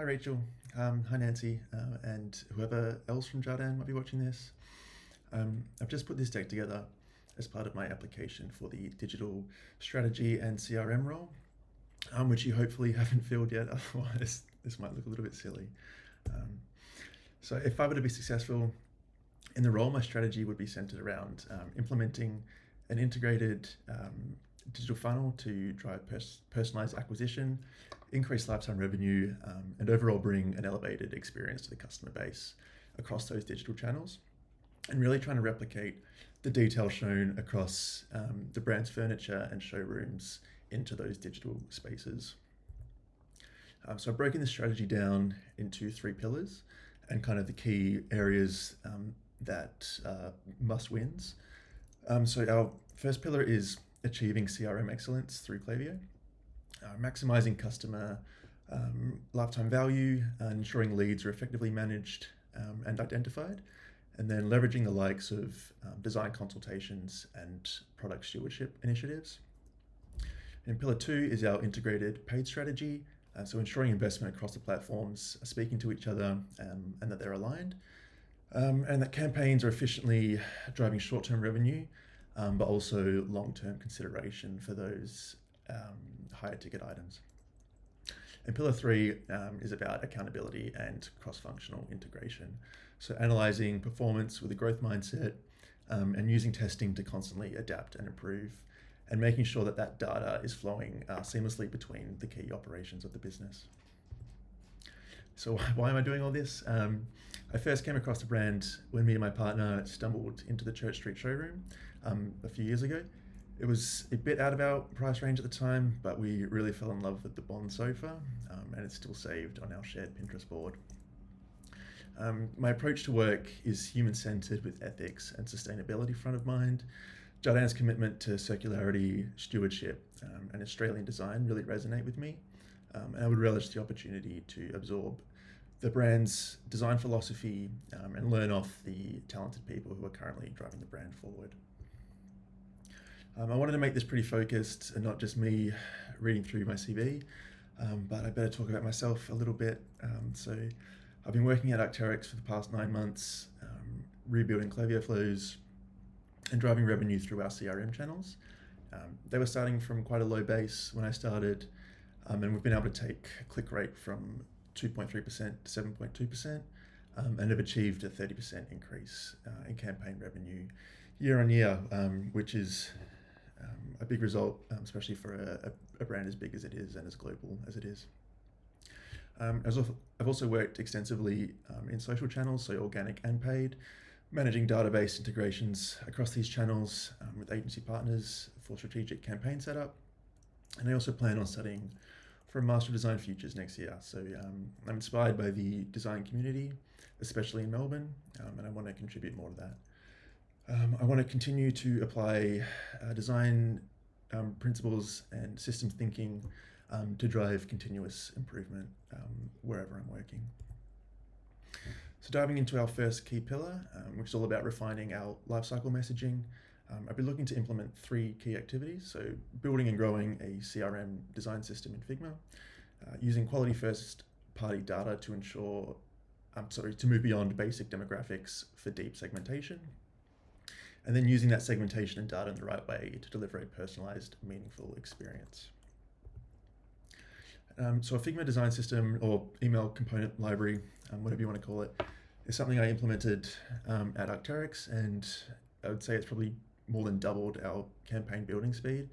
Hi Rachel, hi Nancy, and whoever else from Jardan might be watching this. I've just put this deck together as part of my application for the digital strategy and CRM role, which you hopefully haven't filled yet, otherwise this might look a little bit silly. So if I were to be successful in the role, my strategy would be centered around implementing an integrated digital funnel to drive personalized acquisition, increase lifetime revenue, and overall bring an elevated experience to the customer base across those digital channels. And really trying to replicate the detail shown across the brand's furniture and showrooms into those digital spaces. So I've broken the strategy down into 3 pillars and kind of the key areas that must wins. So our first pillar is achieving CRM excellence through Klaviyo, maximizing customer lifetime value, and ensuring leads are effectively managed and identified, and then leveraging the likes of design consultations and product stewardship initiatives. And pillar 2 is our integrated paid strategy, so ensuring investment across the platforms are speaking to each other and that they're aligned, and that campaigns are efficiently driving short-term revenue, but also long-term consideration for those higher ticket items. And pillar 3 is about accountability and cross-functional integration. So analyzing performance with a growth mindset, and using testing to constantly adapt and improve, and making sure that that data is flowing seamlessly between the key operations of the business. So why am I doing all this? I first came across the brand when me and my partner stumbled into the Church Street showroom a few years ago. It was a bit out of our price range at the time, but we really fell in love with the Bond sofa, and it's still saved on our shared Pinterest board. My approach to work is human-centered with ethics and sustainability front of mind. Jardan's commitment to circularity, stewardship, and Australian design really resonate with me, and I would relish the opportunity to absorb the brand's design philosophy and learn off the talented people who are currently driving the brand forward. I wanted to make this pretty focused and not just me reading through my CV, but I better talk about myself a little bit. So I've been working at Arc'teryx for the past 9 months, rebuilding Klaviyo flows and driving revenue through our CRM channels. They were starting from quite a low base when I started, and we've been able to take click rate from 2.3% to 7.2%, and have achieved a 30% increase in campaign revenue year on year, which is a big result, especially for a brand as big as it is and as global as it is. I've also worked extensively in social channels, so organic and paid, managing database integrations across these channels with agency partners for strategic campaign setup. And I also plan on studying for a Master of Design Futures next year. So I'm inspired by the design community, especially in Melbourne, and I want to contribute more to that. I want to continue to apply design principles and systems thinking to drive continuous improvement wherever I'm working. So diving into our first key pillar, which is all about refining our lifecycle messaging, I've been looking to implement 3 key activities. So building and growing a CRM design system in Figma, using quality first party data to to move beyond basic demographics for deep segmentation, and then using that segmentation and data in the right way to deliver a personalized, meaningful experience. So a Figma design system or email component library, whatever you want to call it, is something I implemented at Arc'teryx, and I would say it's probably more than doubled our campaign building speed.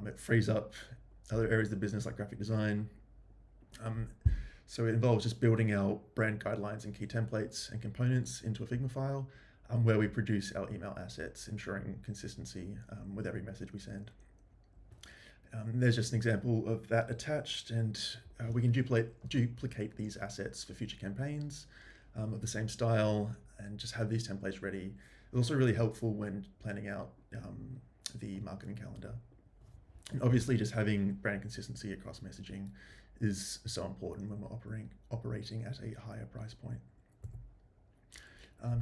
It frees up other areas of the business like graphic design. So it involves just building out brand guidelines and key templates and components into a Figma file, where we produce our email assets, ensuring consistency with every message we send. There's just an example of that attached, and we can duplicate these assets for future campaigns of the same style and just have these templates ready. It's also really helpful when planning out the marketing calendar. And obviously just having brand consistency across messaging is so important when we're operating at a higher price point.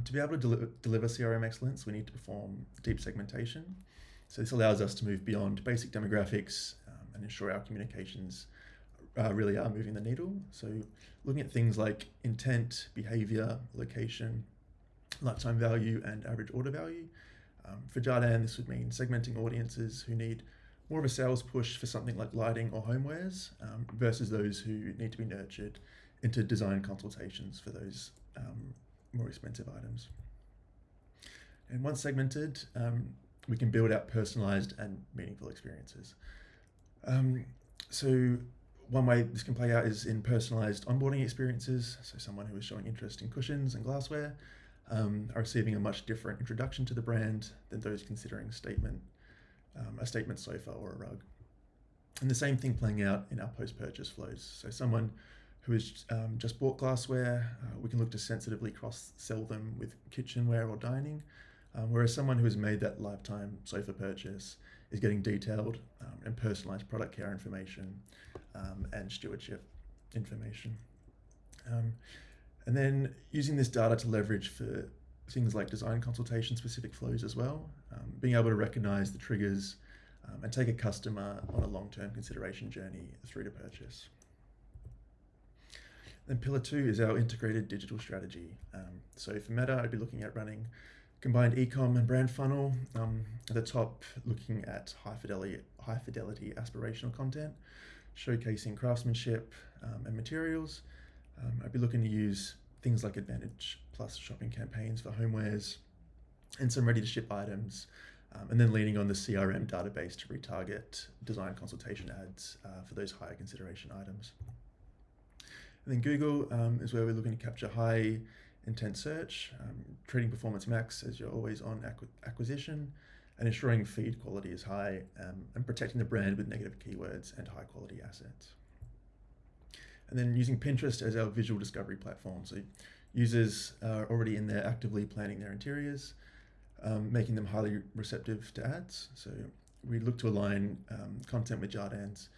To be able to deliver CRM excellence, we need to perform deep segmentation. So this allows us to move beyond basic demographics and ensure our communications really are moving the needle. So looking at things like intent, behavior, location, lifetime value, and average order value. For Jardan, this would mean segmenting audiences who need more of a sales push for something like lighting or homewares versus those who need to be nurtured into design consultations for those more expensive items. And once segmented, we can build out personalized and meaningful experiences. So one way this can play out is in personalized onboarding experiences. So someone who is showing interest in cushions and glassware are receiving a much different introduction to the brand than those considering a statement sofa or a rug. And the same thing playing out in our post-purchase flows. So someone who has just bought glassware, we can look to sensitively cross-sell them with kitchenware or dining, whereas someone who has made that lifetime sofa purchase is getting detailed and personalized product care information and stewardship information. And then using this data to leverage for things like design consultation specific flows as well, being able to recognize the triggers and take a customer on a long-term consideration journey through to purchase. Then pillar 2 is our integrated digital strategy. So for Meta, I'd be looking at running combined e-com and brand funnel. At the top, looking at high fidelity aspirational content, showcasing craftsmanship and materials. I'd be looking to use things like Advantage Plus shopping campaigns for homewares and some ready to ship items, and then leaning on the CRM database to retarget design consultation ads for those higher consideration items. And then Google is where we're looking to capture high intent search, treating Performance Max as your always on acquisition, and ensuring feed quality is high and protecting the brand with negative keywords and high quality assets. And then using Pinterest as our visual discovery platform. So users are already in there actively planning their interiors, making them highly receptive to ads. So we look to align content with Jardan's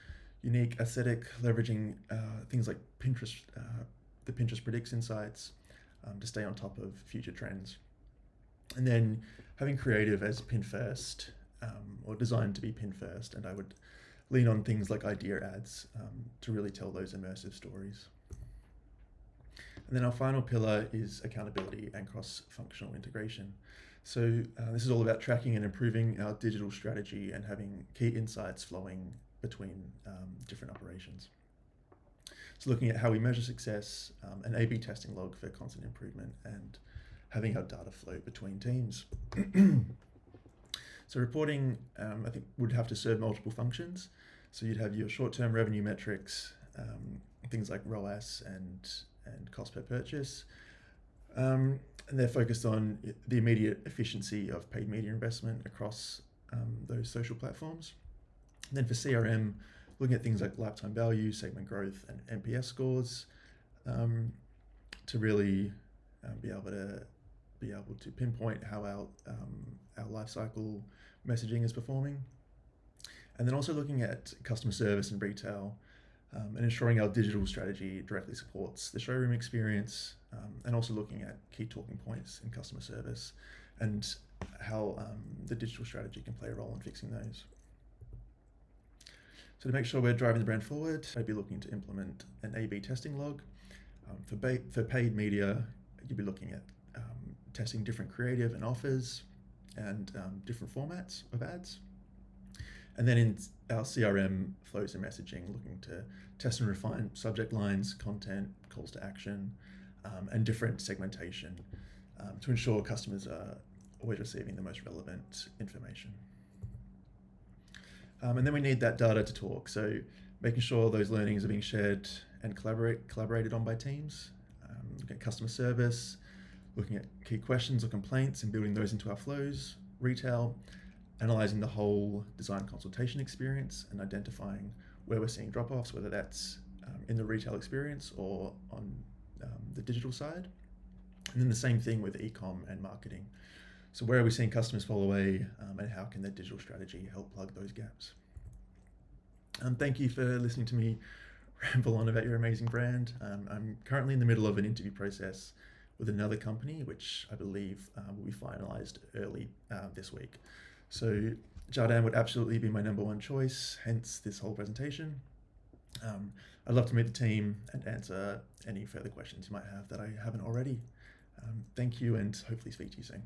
unique aesthetic, leveraging things like Pinterest, the Pinterest Predicts insights to stay on top of future trends. And then having creative as pin first, or designed to be pin first, and I would lean on things like idea ads to really tell those immersive stories. And then our final pillar is accountability and cross-functional integration. So this is all about tracking and improving our digital strategy and having key insights flowing between different operations. So looking at how we measure success, an A/B testing log for constant improvement, and having our data flow between teams. So reporting, I think, would have to serve multiple functions. So you'd have your short-term revenue metrics, things like ROAS and cost per purchase. And they're focused on the immediate efficiency of paid media investment across those social platforms. And then for CRM, looking at things like lifetime value, segment growth, and NPS scores to really be able to pinpoint how our life cycle messaging is performing. And then also looking at customer service and retail and ensuring our digital strategy directly supports the showroom experience, and also looking at key talking points in customer service and how the digital strategy can play a role in fixing those. So to make sure we're driving the brand forward, I'd be looking to implement an A/B testing log. For paid media, you'd be looking at testing different creative and offers and different formats of ads. And then in our CRM flows and messaging, looking to test and refine subject lines, content, calls to action, and different segmentation to ensure customers are always receiving the most relevant information. And then we need that data to talk. So making sure those learnings are being shared and collaborated on by teams, looking at customer service, looking at key questions or complaints and building those into our flows, retail, analyzing the whole design consultation experience and identifying where we're seeing drop-offs, whether that's in the retail experience or on the digital side. And then the same thing with e-com and marketing. So where are we seeing customers fall away, and how can their digital strategy help plug those gaps? Thank you for listening to me ramble on about your amazing brand. I'm currently in the middle of an interview process with another company, which I believe will be finalized early this week. So Jardan would absolutely be my number one choice, hence this whole presentation. I'd love to meet the team and answer any further questions you might have that I haven't already. Thank you, and hopefully speak to you soon.